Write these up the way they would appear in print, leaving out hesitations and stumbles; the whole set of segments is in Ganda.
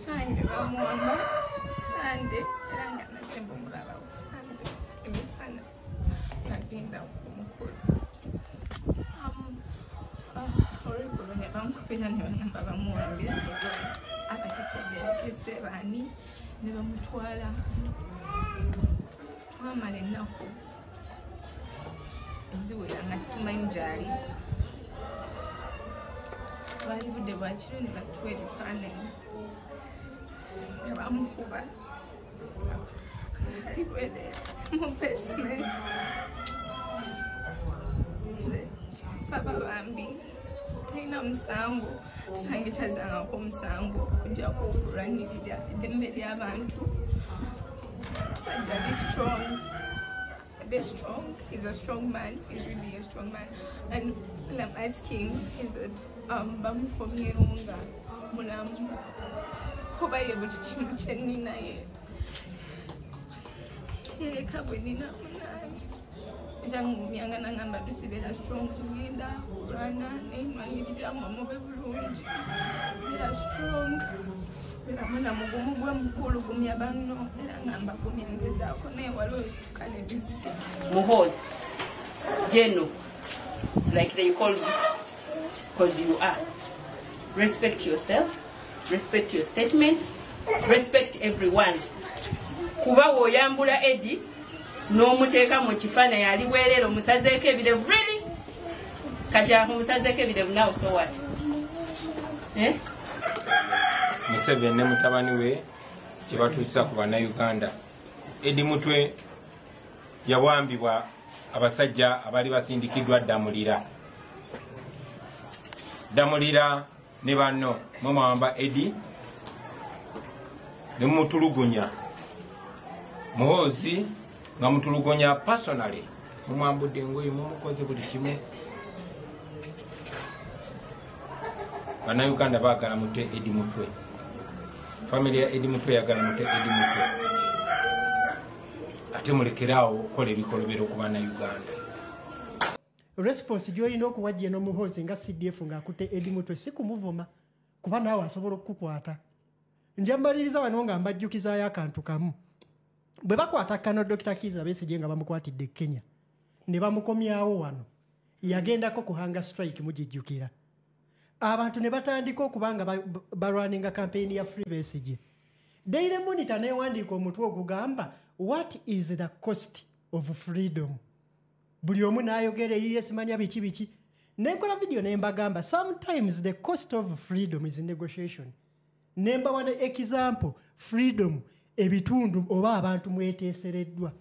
Sange bamuwamba sande era nga nasemba omulaba sande emisana nagenda kumukulu olweggulo ne bamukubira ne bagamba bamuwambira abatategeerekese baani ne bamutwala twamala ennaku eziwera nga tetumanyi gyali bali budde bwakiro ne batuwa ebifaananyi nga bamukuba ali bwereere mu basement saba bambi talina musango tutange tazangako musango kujjako okulwanirira eddembe ly'abantu sajja strong. They're strong. He's a strong man. He's really a strong man. And what I'm asking is that bamukomyeronga mulamu kuba ye buli kimu kye nnina ye eka bwe nina munange era ngumyanga nangamba tusibeera strong kugenda kulwana nenwanirira mube bulungi era strong era muna mugumu gwe mukulu gumya banno era ngamba kumyangezaako naye waliwo etukana ebizibu Muhozi Jeno, like they call you, because you are. Respect yourself, respect your statements, respect everyone. Kuba woyambula Eddie n'omuteeka mu kifaananyi ali bwereere omusazeeko ebirevu ready kati amusazeeko ebirevu now so what? Museveni ne mutabani we kye batuusa ku bannayuganda. Eddie Mutwe yawambibwa abasajja abali basindikiddwa Damulira ne banno mwawamba Eddie ne mutulugunya Muhozi nga mutulugunya personally mumwambudde engoye mumukoze buli kimu. Bannayuganda baagala mute Eddie Mutwe, family ya Eddie Mutwe yagala mute Eddie Mutwe, ate mulekerawo okukola ebikolobero ku bannayuganda. Response gy'olina okuwajja eno Muhozi nga CDF ng'akutte Eddie Mutwe si kumuvuma kuba naawe asobola okukukwata. Njambaliriza wano nga mbajjukizaayo akantu kamu. Bwe bakwata Kano Dr. Kizza Besigye nga bamukwatidde Kenya ne bamukomyawo wano yagendako ku hunger strike mugijjukira. Abantu ne batandika okubanga balwaninga kampeyini ya Free Besigye. Daily Monitor neewandiika omutwe ogugamba what is the cost of freedom? Buli omu n'ayogera yes manya biki nenkola video ne mbagamba sometimes the cost of freedom is negotiation. Nemba wana example freedom ebitundu oba abantu mweteesereddwa.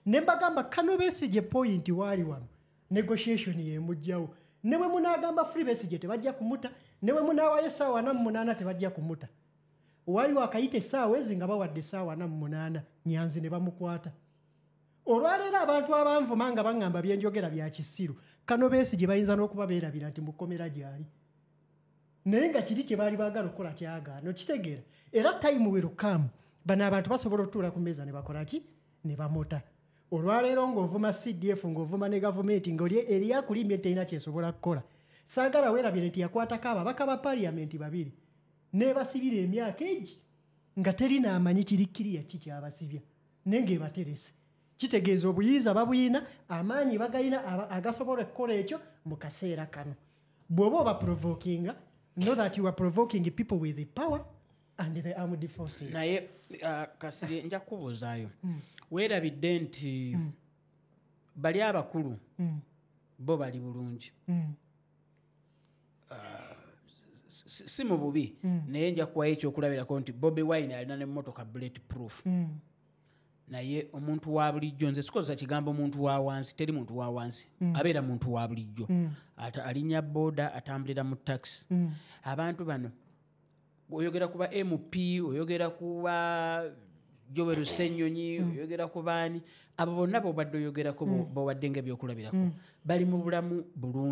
Nemba gamba Kano Besigye point wali wano negotiation ye mujjawo. Newe munagamba Free Besigye tebajja kumuta, newe munawaye saawa 48 tebajja kumuta. Wali wakayite saawa ezi nga bawadde saawa 48 Nyanzi ne bamukwata. Olwaleero abantu abanvuma nga bangamba byenjogera bya kisiru Kano Besigye bayinza n'okuba beerabira nti mukomera gyali. Naye nga kiri kye baali baagala okukola kyagaano kitegeera. Era time will come bano abantu basobola otuula ku mmeeza ne bakola ki ne bamuta. Olwaleero ng'ovuma CDF ng'ovuma ne gavumenti ng'oli eryakulimye terina kyesobola kukola. Saagala weerabire nti yakwatako ababaka ba paaliyamenti 2 ne basibira emyaka egi nga terina amanyi kirikkiriya ki kyabasibya naye ng'ebaterese. Kitegeeza obuyinza babuyina amaanyi bagalina agasobola okukola ekyo mu kaseera kano. Bw'oba oba provokinga know that you are provoking people with the power and the armed forces. Naye Kasirye nja kubuuzaayo. Weerabidde nti bali abakulu bo bali bulungi. Si mu bubi naye nja kuwayo ekyokulabirako nti Bobi Wine alina n'emmotoka bullet proof. Naye omuntu wa bulijjo nze sikoza kigambo omuntu wa wansi teri muntu wa wansi abeera muntu wa bulijjo alinya boda atambulira mu taxi. Abantu bano oyogera kuba MP oyogera kuba Joel Ssenyonyi oyogera ku baani abo bonna bo badde oyogerako bo wadde ng'ebyokulabirako bali mu bulamu bulungi.